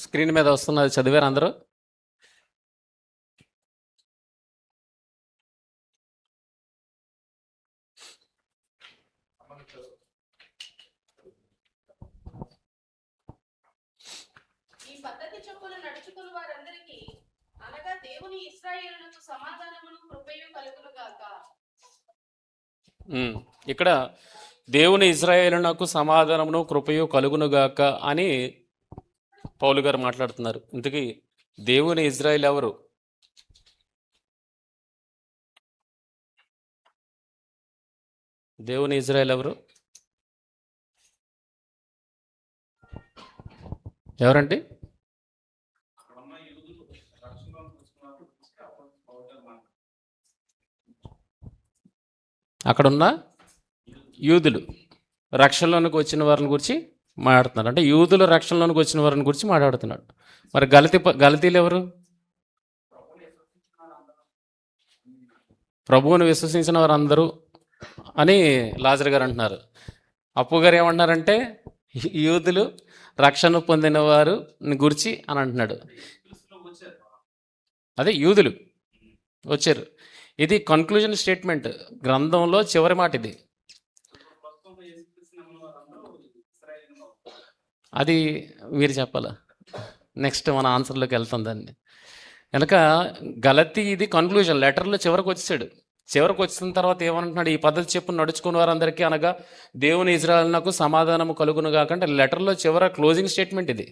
Screen మీద వస్తున్నది చదివారు అందరూ? ఈ పద్ధతి చొప్పున నడుచుకుని వారందరికీ అనగా దేవుని ఇశ్రాయేలునకు సమాధానమును కృపయు కలుగును గాక. ఇక్కడ దేవుని ఇశ్రాయేలునకు సమాధానమును కృపయు కలుగునుగాక అని పౌలు గారు మాట్లాడుతున్నారు. ఇంతకీ దేవుని ఇజ్రాయేల్ ఎవరు? దేవుని ఇజ్రాయేల్ ఎవరు? ఎవరండి? అక్కడున్న యూదులు రక్షణలోనికి వచ్చిన వారిని గురించి మాట్లాడుతున్నాడు. అంటే యూదులు రక్షణలోనికి వచ్చిన వారిని గురించి మాట్లాడుతున్నాడు. మరి గలతీలు ఎవరు? ప్రభువును విశ్వసించిన వారందరూ అని లాజర్ గారు అంటున్నారు. అప్పు గారు ఏమంటున్నారంటే యూదులు రక్షణ పొందిన వారు గురించి అని అంటున్నాడు. అదే యూదులు వచ్చారు. ఇది కన్క్లూజన్ స్టేట్మెంట్, గ్రంథంలో చివరి మాట ఇది. అది మీరు చెప్పాలా? నెక్స్ట్ మన ఆన్సర్లోకి వెళ్తాం దాన్ని. కనుక గలతీ ఇది కన్క్లూజన్, లెటర్లో చివరికి వచ్చాడు. చివరికి వచ్చిన తర్వాత ఏమంటున్నాడు? ఈ పద్ధతి చెప్పు నడుచుకున్న వారందరికీ అనగా దేవుని ఇజ్రాయేలునకు సమాధానము కలుగును కాకంటే లెటర్లో చివర క్లోజింగ్ స్టేట్మెంట్ ఇది.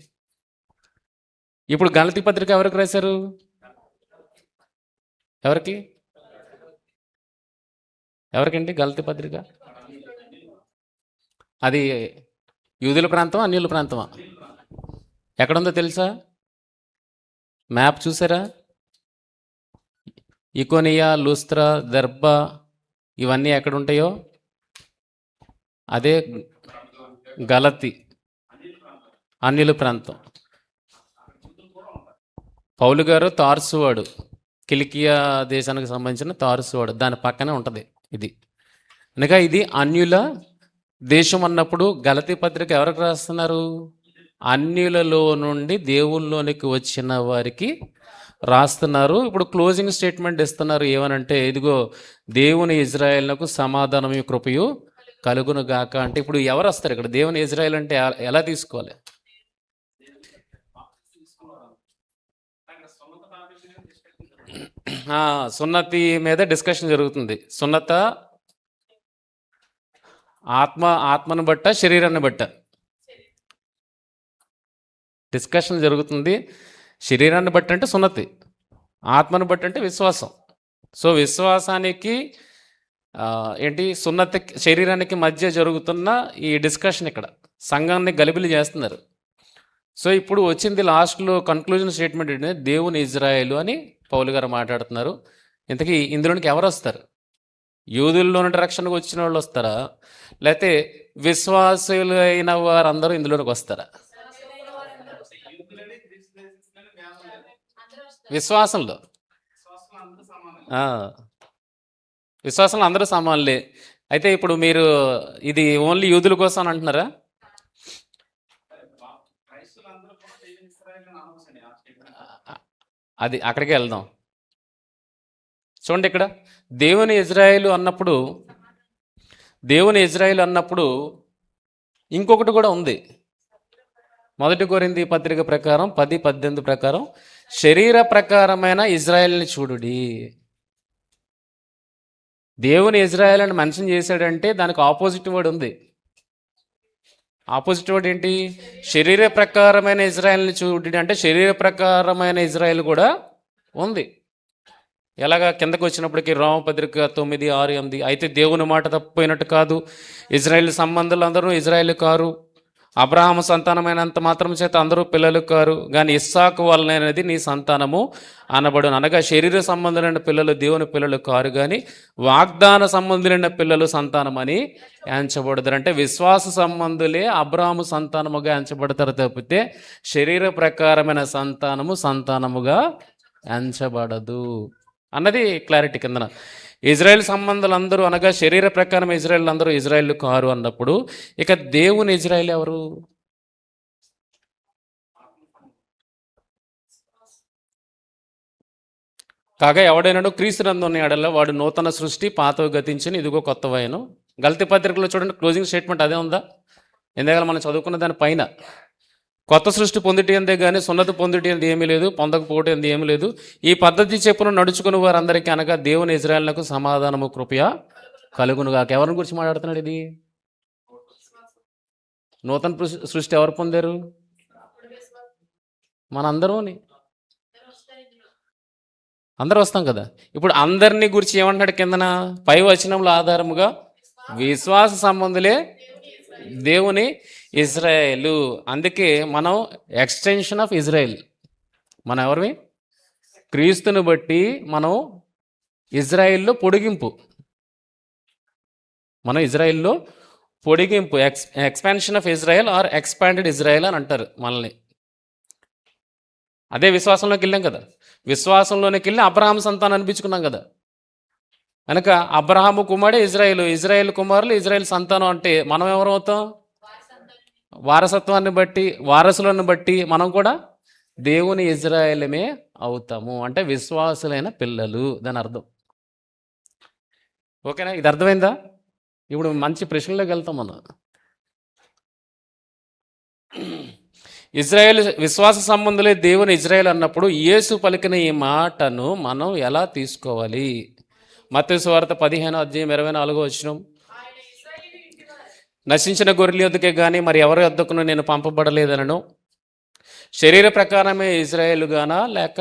ఇప్పుడు గలతీ పత్రిక ఎవరికి రాశారు? ఎవరికండి గలతీ పత్రిక? అది యూదుల ప్రాంతం, అన్యుల ప్రాంతమా? ఎక్కడుందో తెలుసా? మ్యాప్ చూసారా? ఇకోనియా, లూస్త్రా, దెర్బా ఇవన్నీ ఎక్కడుంటాయో అదే గలతీ, అన్యుల ప్రాంతం. పౌలు గారు తార్సువాడు, కిలికియా దేశానికి సంబంధించిన తార్సువాడు, దాని పక్కనే ఉంటుంది ఇది. అనగా ఇది అన్యుల దేశం అన్నప్పుడు గలతీ పత్రిక ఎవరికి రాస్తున్నారు? అన్యులలో నుండి దేవుల్లోనికి వచ్చిన వారికి రాస్తున్నారు. ఇప్పుడు క్లోజింగ్ స్టేట్మెంట్ ఇస్తున్నారు. ఏమనంటే ఇదిగో దేవుని ఇజ్రాయేలునకు సమాధానము కృపయు కలుగును గాక. అంటే ఇప్పుడు ఎవరు వస్తారు ఇక్కడ? దేవుని ఇజ్రాయేల్ అంటే ఎలా తీసుకోవాలి? సున్నతి మీద డిస్కషన్ జరుగుతుంది. సున్నత ఆత్మను బట్ట, శరీరాన్ని బట్ట డిస్కషన్ జరుగుతుంది. శరీరాన్ని బట్టి అంటే సున్నతి, ఆత్మను బట్టి అంటే విశ్వాసం. సో విశ్వాసానికి సున్నతి, శరీరానికి మధ్య జరుగుతున్న ఈ డిస్కషన్ ఇక్కడ సంఘాన్ని గలిబిలి చేస్తున్నారు. సో ఇప్పుడు వచ్చింది లాస్ట్లో కన్క్లూజన్ స్టేట్మెంట్ ఏంటంటే దేవుని ఇజ్రాయేలు అని పౌలు గారు మాట్లాడుతున్నారు. ఇంతకీ ఇందులోనికి ఎవరు వస్తారు? యూదుల్లో నుండి రక్షణకు వచ్చిన వాళ్ళు వస్తారా, లేకపోతే విశ్వాసులు అయిన వారందరూ ఇందులోనికి వస్తారా? విశ్వాసంలో అందరూ సమానులే. అయితే ఇప్పుడు మీరు ఇది ఓన్లీ యూదుల కోసం అని అంటున్నారా? అది అక్కడికి వెళ్దాం. చూడండి, ఇక్కడ దేవుని ఇజ్రాయేలు అన్నప్పుడు ఇంకొకటి కూడా ఉంది. 1 కొరింథీ పత్రిక ప్రకారం 10:18 ప్రకారం శరీర ప్రకారమైన ఇజ్రాయేల్ని చూడుడి. దేవుని ఇజ్రాయేల్ అని మెన్షన్ చేశాడంటే దానికి ఆపోజిట్ వర్డ్ ఉంది. ఆపోజిట్ వర్డ్ ఏంటి? శరీర ప్రకారమైన ఇజ్రాయేల్ని చూడుడి అంటే శరీర ప్రకారమైన ఇజ్రాయేల్ కూడా ఉంది. ఎలాగా? కిందకు వచ్చినప్పటికీ రోమపత్రిక 9:6-8 అయితే దేవుని మాట తప్పిపోయినట్టు కాదు, ఇజ్రాయేల్ సంబంధులు అందరూ ఇజ్రాయేల్ కారు, అబ్రహాము సంతానమైనంత మాత్రం చేత అందరూ పిల్లలు కారు, కానీ ఇస్సాకు వలనైనది నీ సంతానము అనబడును. అనగా శరీర సంబంధులైన పిల్లలు దేవుని పిల్లలు కారు, కానీ వాగ్దాన సంబంధులైన పిల్లలు సంతానమని ఎంచబడతారు. అంటే విశ్వాస సంబంధులే అబ్రహాము సంతానముగా ఎంచబడతారు తప్పితే శరీర ప్రకారమైన సంతానముగా ఎంచబడదు అన్నది క్లారిటీ కిందన. ఇజ్రాయెల్ సంబంధాలందరూ అనగా శరీర ప్రకారం ఇజ్రాయెల్ అందరూ ఇజ్రాయెల్ కారు అన్నప్పుడు ఇక దేవుని ఇజ్రాయెల్ ఎవరు? కాగా ఎవడైనాడు క్రీస్తునందు ఉన్న ఎడల వాడు నూతన సృష్టి, పాతవి గతించిన, ఇదిగో కొత్తవైన. గలతీ పత్రికలో చూడండి, క్లోజింగ్ స్టేట్మెంట్ అదే ఉందా? ఎందుకంటే మనం చదువుకున్న దాని పైన కొత్త సృష్టి పొందిటి అందే కానీ సున్నతి పొందిటి అంది ఏమీ లేదు, పొందకపోవటం అంది ఏమీ లేదు. ఈ పద్ధతి చెప్పును నడుచుకుని వారందరికీ అనగా దేవుని ఇజ్రాయేలునకు సమాధానము కృపయ కలుగునుగాక. ఎవరిని గురించి మాట్లాడుతున్నాడు ఇది? నూతన సృష్టి ఎవరు పొందారు? మనందరూని, అందరూ వస్తాం కదా. ఇప్పుడు అందరినీ గురించి ఏమంటాడు కిందన? పై వచనంలో ఆధారముగా విశ్వాస సంబంధులే దేవుని ఇజ్రాయేలు. అందుకే మనం ఎక్స్టెన్షన్ ఆఫ్ ఇజ్రాయెల్. మనం ఎవరివి? క్రీస్తుని బట్టి మనం ఇజ్రాయిల్లో పొడిగింపు. మనం ఇజ్రాయిల్లో పొడిగింపు, expansion of Israel or expanded Israel అని అంటారు మనల్ని. అదే విశ్వాసంలోకి వెళ్ళాం కదా. విశ్వాసంలోనికి వెళ్ళి అబ్రహాం సంతానం అనిపించుకున్నాం కదా. కనుక అబ్రహాము కుమారుడే ఇజ్రాయేలు, ఇజ్రాయేల్ కుమారులు ఇజ్రాయేల్ సంతానం. అంటే మనం ఎవరవుతాం? వారసత్వాన్ని బట్టి, వారసులను బట్టి మనం కూడా దేవుని ఇజ్రాయేలమే అవుతాము. అంటే విశ్వాసులైన పిల్లలు, దాని అర్థం. ఓకేనా? ఇది అర్థమైందా? ఇప్పుడు మంచి ప్రశ్నలోకి వెళ్తాం మనం. ఇజ్రాయేల్ విశ్వాస సంబంధులే దేవుని ఇజ్రాయేల్ అన్నప్పుడు యేసు పలికిన ఈ మాటను మనం ఎలా తీసుకోవాలి? మత్తయి సువార్త 15:24 నశించిన గొర్రెల యొద్దకే కానీ మరి ఎవరి యొద్దకును నేను పంపబడలేదనను. శరీర ప్రకారమే ఇజ్రాయేలు గానా లేక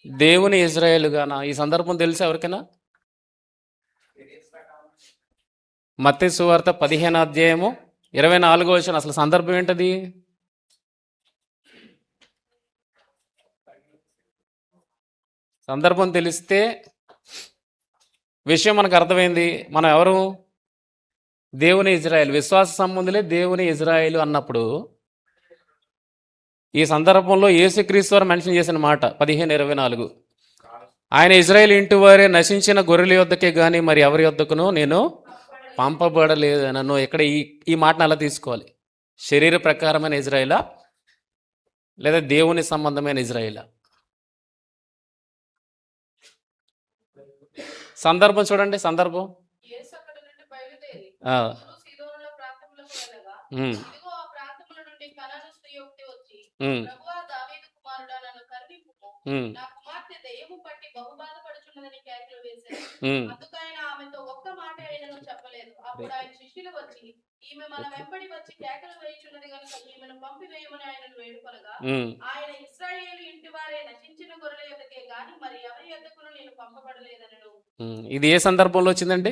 దేవుని ఇజ్రాయేలు గానా? ఈ సందర్భం తెలుసా ఎవరికైనా? మత్తయి సువార్త 15:24 అసలు సందర్భం ఏంటది? సందర్భం తెలిస్తే విషయం మనకు అర్థమైంది. మనం ఎవరు? దేవుని ఇజ్రాయేల్, విశ్వాస సంబంధులే దేవుని ఇజ్రాయేలు అన్నప్పుడు ఈ సందర్భంలో యేసుక్రీస్తు వారు మెన్షన్ చేసిన మాట 15:24, ఆయన ఇజ్రాయేల్ ఇంటి వారే నశించిన గొర్రెల యొద్దకే కానీ మరి ఎవరి యొద్దకును నేను పంపబడలేదనను. ఇక్కడ ఈ మాటను అలా తీసుకోవాలి. శరీర ప్రకారమైన ఇజ్రాయేలా లేదా దేవుని సంబంధమైన ఇజ్రాయేలా? సందర్భం చూడండి. సందర్భం యేసు అక్కడ నుండి బయలుదేరి ఆ, సీదోనుల ప్రాంతములకు వెళ్ళగా, ఉమ్, ఇదిగో ఆ ప్రాంతముల నుండి కనాను స్త్రీ ఒకటి వచ్చి, ఉమ్, ప్రభువా, దావీదు కుమారుడా, నన్ను కరుణింపుము, ఉమ్, నా కుమార్తె దెయ్యము పట్టి బహు బాధపడుచున్నదని కేకలు వేశాడు. ఉమ్. అందుకైన ఆమెతో ఒక్క మాట ఆయనను చెప్పలేదు. అప్పుడు ఆయన శిష్యులు వచ్చి, ఈమె మన వెంబడి వచ్చి కేకలు వేయుచున్నది గనుక ఈమెను పంపివేయమని ఆయనను వేడుకొనగా, ఆయన ఇశ్రాయేలు ఇంటి వారే నశించిన గొర్రెల యొద్దకే గాని మరి ఎవరి యొద్దకును నేను పంపబడలేదనను. ఇది ఏ సందర్భంలో వచ్చిందండి?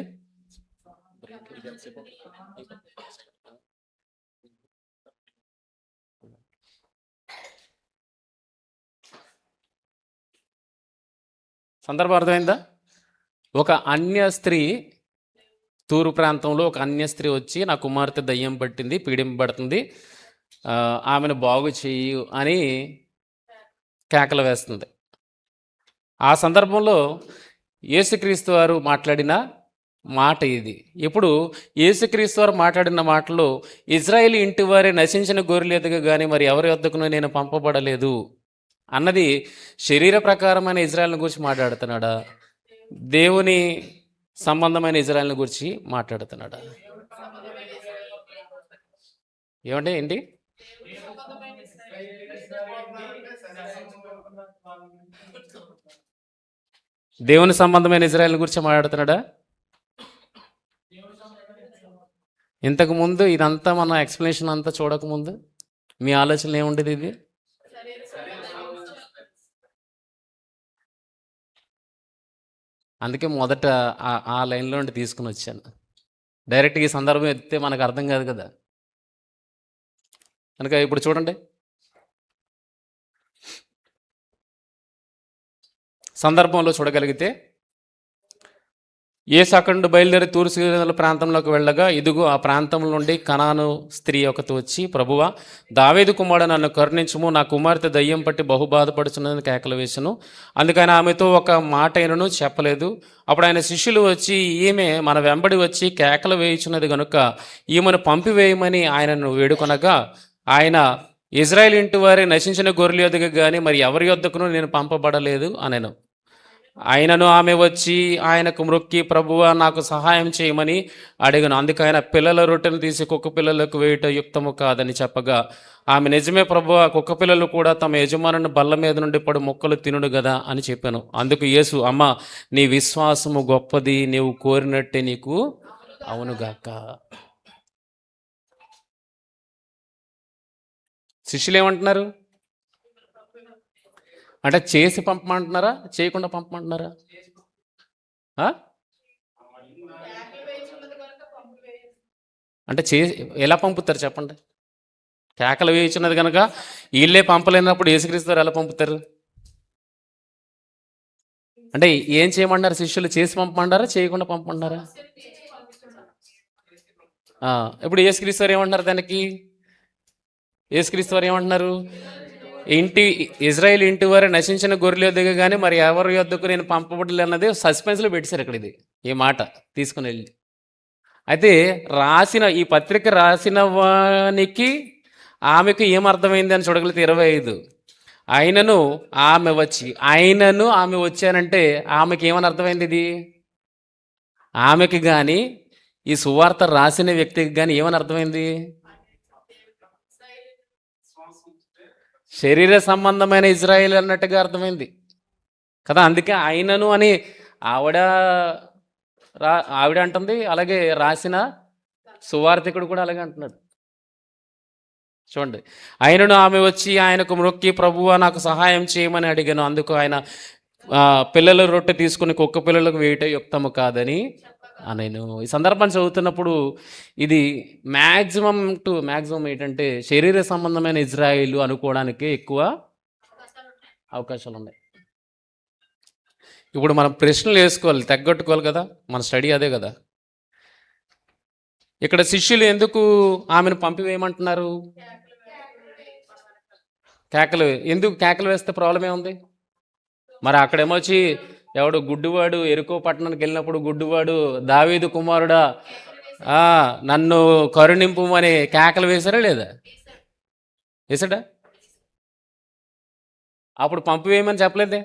సందర్భం అర్థమైందా? ఒక అన్య స్త్రీ, తూరు ప్రాంతంలో ఒక అన్య స్త్రీ వచ్చి నా కుమార్తె దయ్యం పట్టింది, పీడింపబడుతుంది, ఆమెను బాగు చెయ్యు అని కేకలు వేస్తుంది. ఆ సందర్భంలో యేసుక్రీస్తు వారు మాట్లాడిన మాట ఇది. ఇప్పుడు యేసుక్రీస్తు వారు మాట్లాడిన మాటలో ఇజ్రాయేల్ ఇంటి వారే నశించిన గొర్రెల యొద్దకు కానీ మరి ఎవరి యొద్దకును నేను పంపబడలేదు అన్నది శరీర ప్రకారమైన ఇజ్రాయేల్ని గురించి మాట్లాడుతున్నాడా, దేవుని సంబంధమైన ఇజ్రాయేల్ని గురించి మాట్లాడుతున్నాడా? ఏమంటే ఏంటి? దేవుని సంబంధమైన ఇజ్రాయేల్ గురించి మాట్లాడుతున్నాడా? ఇంతకు ముందు ఇదంతా మన ఎక్స్ప్లెనేషన్ అంతా చూడకముందు మీ ఆలోచన ఏముండేది? ఇది అందుకే మొదట ఆ లైన్లో నుండి తీసుకుని వచ్చాను. డైరెక్ట్గా ఈ సందర్భం ఎత్తితే మనకు అర్థం కాదు కదా. కనుక ఇప్పుడు చూడండి, సందర్భంలో చూడగలిగితే యేసు అక్కడి నుండి బయలుదేరి తూరు సీదోనుల ప్రాంతంలోకి వెళ్ళగా, ఇదిగో ఆ ప్రాంతం నుండి కనాను స్త్రీ ఒకటి వచ్చి, ప్రభువా, దావీదు కుమారుడు, నన్ను కరుణించుము, నా కుమార్తె దయ్యం పట్టి బహు బాధపడుచున్నదని కేకలు వేసెను. అందుకని ఆమెతో ఒక మాట అయినను చెప్పలేదు. అప్పుడు ఆయన శిష్యులు వచ్చి, ఈమె మన వెంబడి వచ్చి కేకలు వేయుచున్నది గనుక ఈమెను పంపివేయమని ఆయనను వేడుకొనగా, ఆయన ఇజ్రాయేల్ ఇంటి వారే నశించిన గొర్రెల యొద్దకు కానీ మరి ఎవరి యొద్దకును నేను పంపబడలేదు అనెను. ఆయనను ఆమె వచ్చి ఆయనకు మ్రొక్కి, ప్రభువా నాకు సహాయం చేయమని అడిగను. అందుకు ఆయన పిల్లల రొట్టెను తీసి కుక్క పిల్లలకు వేయుట యుక్తము కాదని చెప్పగా, ఆమె నిజమే ప్రభువా, కుక్క పిల్లలు కూడా తమ యజమానుని బల్ల మీద నుండి పడు ముక్కలు తినుడు గదా అని చెప్పాను. అందుకు యేసు, అమ్మ నీ విశ్వాసము గొప్పది, నీవు కోరినట్టే నీకు అవునుగాక. శిష్యులు ఏమంటున్నారు? అంటే చేసి పంపమంటున్నారా, చేయకుండా పంపమంటున్నారా? ఆ? కేకలు వేయుచున్నది కనుక పంపివేయు. అంటే ఎలా పంపుతారు చెప్పండి? కేకలు వేయించున్నది కనుక వీళ్ళే పంపలేనప్పుడు యేసుక్రీస్తు వారు ఎలా పంపుతారు? అంటే ఏం చేయమన్నారు శిష్యులు? చేసి పంపమంటారా, చేయకుండా పంపమంటారా? ఇప్పుడు యేసుక్రీస్తు వారు ఏమంటున్నారు దానికి? యేసుక్రీస్తు వారు ఏమంటున్నారు? ఇజ్రాయేల్ ఇంటి వారు నశించిన గొర్రెల యొద్దకు కానీ మరి ఎవరి యొద్దకు నేను పంపబడలే అన్నది సస్పెన్స్లో పెట్టారు ఇక్కడ. ఇది ఈ మాట తీసుకుని వెళ్ళి అయితే ఈ పత్రిక రాసిన వానికి ఆమెకు ఏమర్థమైంది అని చూడగలిగితే 25, ఆయనను ఆమె వచ్చానంటే ఆమెకి ఏమని అర్థమైంది? ఇది ఆమెకి కానీ ఈ సువార్త రాసిన వ్యక్తికి కానీ ఏమని అర్థమైంది? శరీర సంబంధమైన ఇజ్రాయేల్ అన్నట్టుగా అర్థమైంది కదా. అందుకే ఆయనను అని ఆవిడ అంటుంది, అలాగే రాసిన సువార్థికుడు కూడా అలాగే అంటున్నాడు. చూడండి, ఆయనను ఆమె వచ్చి ఆయనకు మ్రొక్కి, ప్రభువా నాకు సహాయం చేయమని అడిగాను. అందుకు ఆయన పిల్లల రొట్టె తీసుకుని కుక్క పిల్లలకు వేయట యుక్తము కాదని నేను ఈ సందర్భాన్ని చదువుతున్నప్పుడు ఇది మ్యాక్సిమం ఏంటంటే శరీర సంబంధమైన ఇజ్రాయిల్ అనుకోవడానికి ఎక్కువ అవకాశాలు ఉన్నాయి. ఇప్పుడు మనం ప్రశ్నలు వేసుకోవాలి, తగ్గట్టుకోవాలి కదా, మన స్టడీ అదే కదా. ఇక్కడ శిష్యులు ఎందుకు ఆమెను పంపివేయమంటున్నారు? ఎందుకు కేకలు వేస్తే ప్రాబ్లం ఏముంది? మరి అక్కడేమొచ్చి ఎవడు గుడ్డివాడు ఎరుకో పట్టణానికి వెళ్ళినప్పుడు గుడ్డివాడు, దావీదు కుమారుడా నన్ను కరుణింపు అని కేకలు వేశారా లేదా? వేసాడా? అప్పుడు పంపివేయమని చెప్పలేదే.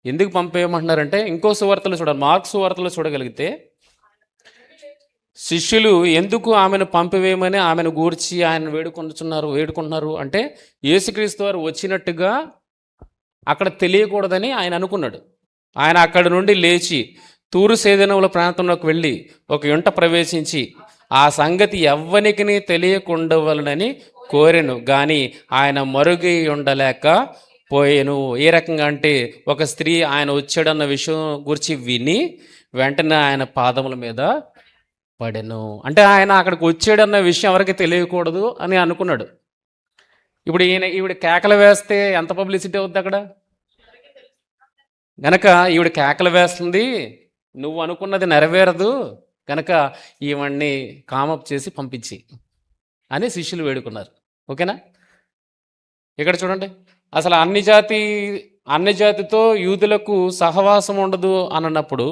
ఎందుకు పంపేయమంటున్నారంటే ఇంకో సువార్తలు చూడాలి. మార్క్స్ సువార్తలు చూడగలిగితే శిష్యులు ఎందుకు ఆమెను పంపివేయమని ఆమెను గూర్చి ఆయన వేడుకుంటున్నారు అంటే యేసుక్రీస్తు వారు వచ్చినట్టుగా అక్కడ తెలియకూడదని ఆయన అనుకున్నాడు. ఆయన అక్కడి నుండి లేచి తూరు సేదనముల ప్రాంతంలోకి వెళ్ళి ఒక ఇంట ప్రవేశించి ఆ సంగతి ఎవ్వనికి తెలియకుండవలనని కోరెను, కానీ ఆయన మరుగై ఉండలేక పోయాను. ఏ రకంగా అంటే ఒక స్త్రీ ఆయన వచ్చాడన్న విషయం గురించి విని వెంటనే ఆయన పాదముల మీద పడెను. అంటే ఆయన అక్కడికి వచ్చాడన్న విషయం ఎవరికి తెలియకూడదు అని అనుకున్నాడు. ఇప్పుడు ఈవిడ కేకలు వేస్తే ఎంత పబ్లిసిటీ అవుద్ది అక్కడ? గనక ఈవిడ కేకలు వేస్తుంది, నువ్వు అనుకున్నది నెరవేరదు కనుక ఈవన్నీ కామప్ చేసి పంపించి అని శిష్యులు వేడుకున్నారు. ఓకేనా? ఇక్కడ చూడండి, అసలు అన్ని జాతితో యూదులకు సహవాసం ఉండదు అని అన్నప్పుడు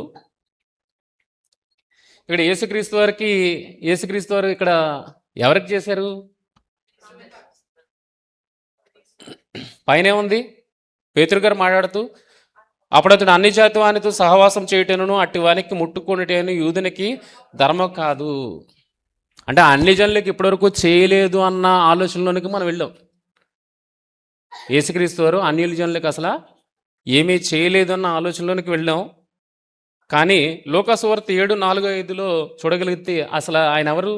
ఇక్కడ యేసుక్రీస్తు వారు ఇక్కడ ఎవరికి చేశారు? పైనే ఉంది పేతురు గారు మాట్లాడుతూ, అప్పుడు అతడు అన్ని జాతి వానితో సహవాసం చేయటను అట్టి వానికి ముట్టుకొనిటేను యూదునికి ధర్మం కాదు. అంటే అన్ని జనులకి ఇప్పటివరకు చేయలేదు అన్న ఆలోచనలోనికి మనం వెళ్ళాం. యేసుక్రీస్తు వారు అన్యుల జనులకు అసలు ఏమీ చేయలేదు అన్న ఆలోచనలోనికి వెళ్ళాం. కానీ లోకాసువార్త 7:4-5 చూడగలిగితే అసలు ఆయన ఎవరు?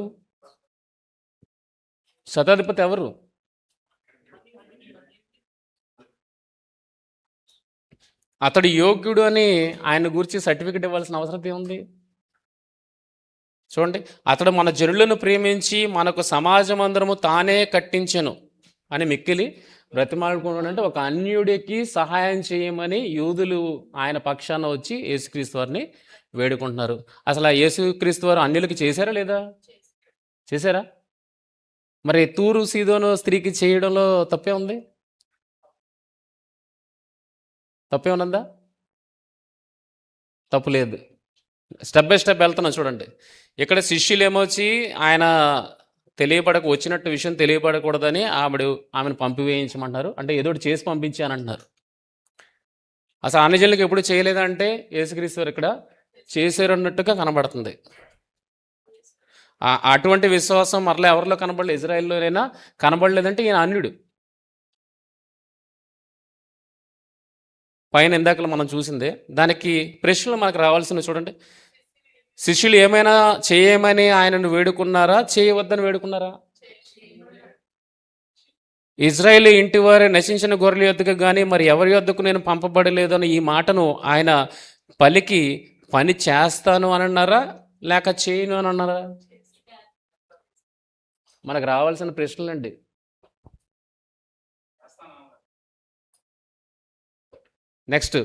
శతాధిపతి ఎవరు? అతడు యోగ్యుడు అని ఆయన గురించి సర్టిఫికెట్ ఇవ్వాల్సిన అవసరం ఏముంది? చూడండి, అతడు మన జనులను ప్రేమించి మనకు సమాజం అందరము తానే కట్టించెను అని మిక్కిలి బ్రతిమాలుకున్నాడంటే ఒక అన్యుడికి సహాయం చేయమని యూదులు ఆయన పక్షాన వచ్చి యేసుక్రీస్తు వారిని వేడుకుంటున్నారు. అసలు ఆ యేసుక్రీస్తు వారు అన్యులకి చేశారా లేదా? చేశారా? మరి తూరు సీదోను స్త్రీకి చేయడంలో తప్పే ఉంది? తప్పే ఉన్నదా? తప్పు లేదు. స్టెప్ బై స్టెప్ వెళ్తున్నాం చూడండి. ఇక్కడ శిష్యులు ఏమొచ్చి ఆయన వచ్చినట్టు విషయం తెలియబడకూడదని ఆమెను పంపివేయించమంటున్నారు. అంటే ఏదో చేసి పంపించానంటున్నారు. అసలు అన్యజనులకు ఎప్పుడు చేయలేదంటే యేసుక్రీస్తు వారు ఇక్కడ చేశారు అన్నట్టుగా కనబడుతుంది. అటువంటి విశ్వాసం మరలా ఎవరిలో కనబడలేదు? ఇజ్రాయెల్లోనైనా కనబడలేదంటే ఈయన అన్యుడు. పైన ఇందాకలు మనం చూసిందే. దానికి ప్రశ్నలు మనకు రావాల్సిన చూడండి. శిష్యులు ఏమైనా చేయమని ఆయనను వేడుకున్నారా, చేయవద్దని వేడుకున్నారా? ఇజ్రాయేలు ఇంటి వారే నశించిన గొర్రెల యొద్దకు కానీ మరి ఎవరి యొద్దకు నేను పంపబడలేదు అని ఈ మాటను ఆయన పలికి పని చేస్తాను అని అన్నారా, లేక చేయను అని అన్నారా? మనకు రావాల్సిన ప్రశ్నలండి. నెక్స్ట్,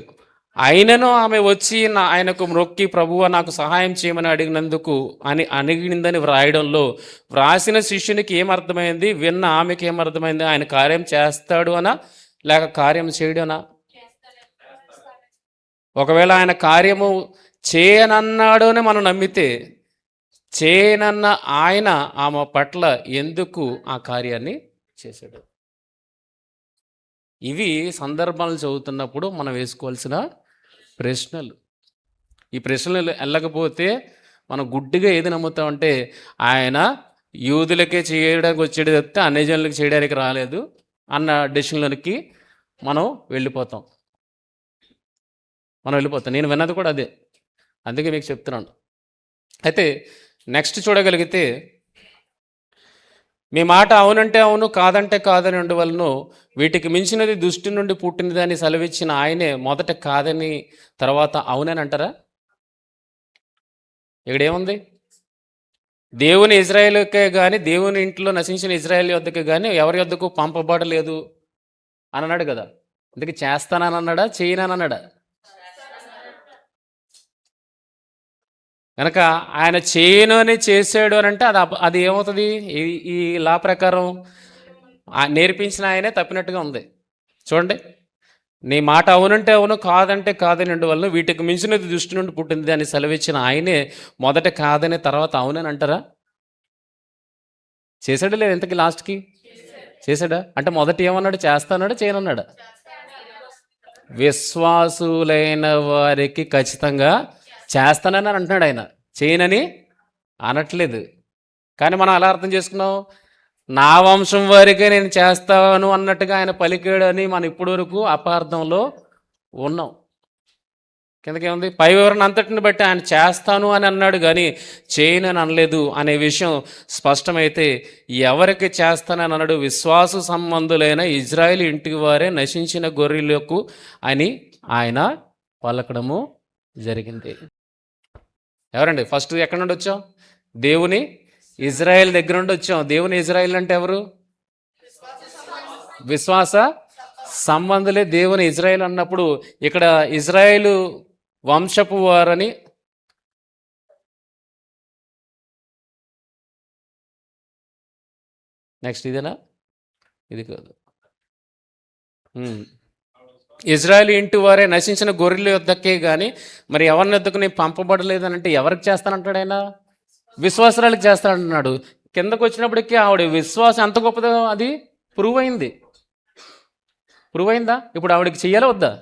అయినను ఆమె వచ్చి ఆయనకు మొక్కి ప్రభువా నాకు సహాయం చేయమని అడిగిందని వ్రాయడంలో వ్రాసిన శిష్యునికి ఏమర్థమైంది, విన్న ఆమెకి ఏమర్థమైంది? ఆయన కార్యం చేస్తాడు అనా లేక కార్యం చేయడనా? ఒకవేళ ఆయన కార్యము చేయనన్నాడు అని మనం నమ్మితే, చేయనన్న ఆయన ఆమె పట్ల ఎందుకు ఆ కార్యాన్ని చేశాడు? ఇవి సందర్భాలు చదువుతున్నప్పుడు మనం వేసుకోవాల్సిన ప్రశ్నలు. ఈ ప్రశ్నలు వెళ్ళకపోతే మనం గుడ్డిగా ఏది నమ్ముతామంటే ఆయన యూదులకే చేయడానికి వచ్చేది తప్పితే అన్యజనులకు చేయడానికి రాలేదు అన్న డెసిషన్లోనికి మనం వెళ్ళిపోతాం. నేను విన్నది కూడా అదే, అందుకే మీకు చెప్తున్నాను. అయితే నెక్స్ట్ చూడగలిగితే, మీ మాట అవునంటే అవును కాదంటే కాదని ఉండవలను, వీటికి మించినది దుష్టి నుండి పుట్టినదని సెలవిచ్చిన ఆయనే మొదట కాదని తర్వాత అవునని అంటారా? ఇక్కడేముంది? దేవుని ఇజ్రాయేలుకే కానీ దేవుని ఇంట్లో నశించిన ఇజ్రాయేల్ యొద్దకు కానీ ఎవరి యొద్దకు పంపబడలేదు అని అన్నాడు కదా. అందుకే చేస్తానని అన్నాడా, చేయనని అన్నాడా? కనుక ఆయన చేయను అని చేసాడు అని అంటే అది ఏమవుతుంది? ఈ లా ప్రకారం నేర్పించిన ఆయనే తప్పినట్టుగా ఉంది. చూడండి, నీ మాట అవునంటే అవును కాదంటే కాదని వల్ల వీటికి మించినది దృష్టి నుండి పుట్టింది అని సెలవిచ్చిన ఆయనే మొదట కాదని తర్వాత అవునని అంటారా? చేశాడా లేదు? ఇంతకీ లాస్ట్కి చేశాడా? అంటే మొదట ఏమన్నాడు? చేస్తాన్నాడా, చేయనన్నాడా? విశ్వాసులైన వారికి ఖచ్చితంగా చేస్తానని అంటున్నాడు ఆయన, చేయనని అనట్లేదు. కానీ మనం అలా అర్థం చేసుకున్నాం, నా వంశం వారికే నేను చేస్తాను అన్నట్టుగా ఆయన పలికాడు అని మనం ఇప్పటి వరకు అపార్థంలో ఉన్నాం. కిందకేముంది? పై వివరణ అంతటిని బట్టి ఆయన చేస్తాను అని అన్నాడు కానీ చేయనని అనలేదు అనే విషయం స్పష్టమైతే, ఎవరికి చేస్తానని అన్నాడు? విశ్వాస సంబంధులైన ఇజ్రాయేల్ ఇంటికి వారే నశించిన గొర్రెలకు అని ఆయన పలకడము జరిగింది. ఎవరండి? ఫస్ట్ ఎక్కడి నుండి వచ్చాం? దేవుని ఇజ్రాయెల్ దగ్గర నుండి వచ్చాం. దేవుని ఇజ్రాయెల్ అంటే ఎవరు? విశ్వాస సంబంధులే దేవుని ఇజ్రాయెల్ అన్నప్పుడు ఇక్కడ ఇజ్రాయేలు వంశపు వారని నెక్స్ట్ ఇదేనా? ఇది కాదు. ఇజ్రాయేల్ ఇంటి వారే నశించిన గొర్రెల యొద్దకే కానీ మరి ఎవరిని యొద్దకు నేను పంపబడలేదు అని అంటే ఎవరికి చేస్తానంటాడు ఆయన? విశ్వాసరాలకు చేస్తానంటున్నాడు. కిందకు వచ్చినప్పటికీ ఆవిడ విశ్వాసం ఎంత గొప్పదో అది ప్రూవ్ అయింది. ప్రూవ్ అయిందా? ఇప్పుడు ఆవిడకి చెయ్యాలా వద్దా?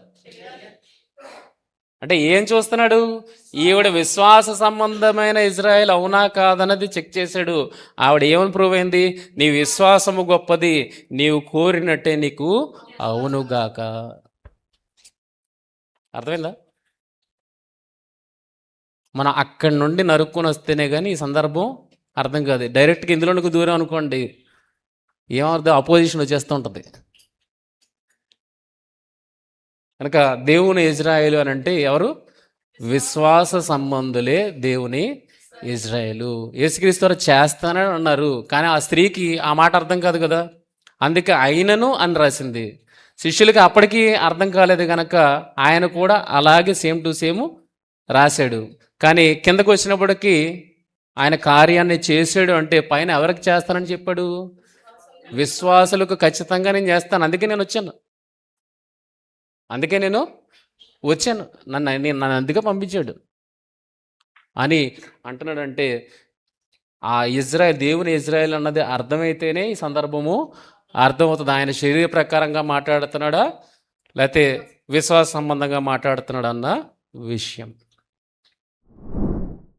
అంటే ఏం చూస్తున్నాడు? ఈవిడ విశ్వాస సంబంధమైన ఇజ్రాయెల్ అవునా కాదన్నది చెక్ చేశాడు. ఆవిడ ఏమని ప్రూవ్ అయింది? నీ విశ్వాసము గొప్పది, నీవు కోరినట్టే నీకు అవునుగాక. అర్థమైందా? మనం అక్కడి నుండి నరుక్కొని వస్తేనే కానీ ఈ సందర్భం అర్థం కాదు. డైరెక్ట్గా ఇందులోనికి దూరం అనుకోండి, ఏమర్థం? అపోజిషన్ వచ్చేస్తూ ఉంటుంది. కనుక దేవుని ఇజ్రాయేలు అని అంటే ఎవరు? విశ్వాస సంబంధులే దేవుని ఇజ్రాయేలు. యేసుక్రీస్తు వారు చేస్తానని అన్నారు, కానీ ఆ స్త్రీకి ఆ మాట అర్థం కాదు కదా, అందుకే అయినను అని రాసింది. శిష్యులకి అప్పటికీ అర్థం కాలేదు కనుక ఆయన కూడా అలాగే సేమ్ టు సేమ్ రాశాడు. కానీ కిందకు వచ్చినప్పటికీ ఆయన కార్యాన్ని చేశాడు అంటే పైన ఎవరికి చేస్తానని చెప్పాడు? విశ్వాసులకు ఖచ్చితంగా నేను చేస్తాను, అందుకే నేను వచ్చాను నన్ను అందుకే పంపించాడు అని అంటున్నాడంటే ఆ దేవుని ఇజ్రాయెల్ అన్నది అర్థమైతేనే ఈ సందర్భము అర్థమవుతుంది. ఆయన శరీర ప్రకారంగా మాట్లాడుతున్నాడా లేకపోతే విశ్వాస సంబంధంగా మాట్లాడుతున్నాడు అన్న విషయం.